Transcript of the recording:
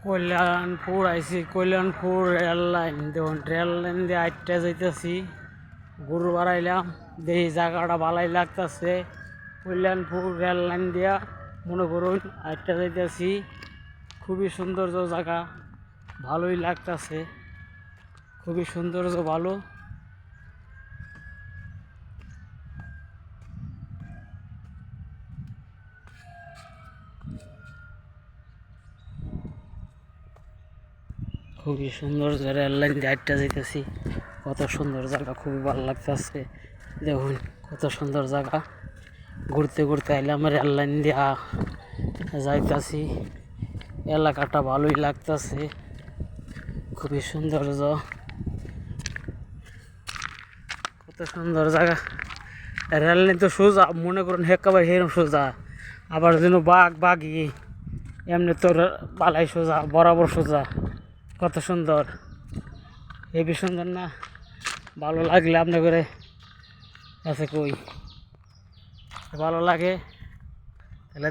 কল্যাণপুর আইছি। Kalyanpur rail line দেখুন, rail line দিয়ে আটটা যাইতেছি। গরু বাড়াইলাম, দেখি জায়গাটা ভালোই লাগতেছে। কল্যাণপুর রেল লাইন দিয়া মনে করুন আটটা যাইতেছি। খুবই সৌন্দর্য জায়গা, ভালোই লাগতেছে, খুবই সৌন্দর্য ভালো। খুবই সুন্দর রেল লাইন দিয়ে আটটা যাইতেছি। কত সুন্দর জায়গা, খুবই ভালো লাগতেছে। দেখুন কত সুন্দর জায়গা, ঘুরতে ঘুরতে আইলাম রেল লাইন দিয়া যাইতেছি। এলাকাটা ভালোই লাগতেছে, খুবই সৌন্দর্য, কত সুন্দর জায়গা। রেল লাইন তো সোজা, মনে করুন একেবারে সেরকম সোজা। আবার যেন বাঘি এমনি তোর বালাই সোজা, বরাবর সোজা। কত সুন্দর, হেবি সুন্দর না? ভালো লাগলে আপনি করে আছে কই ভালো লাগে তাহলে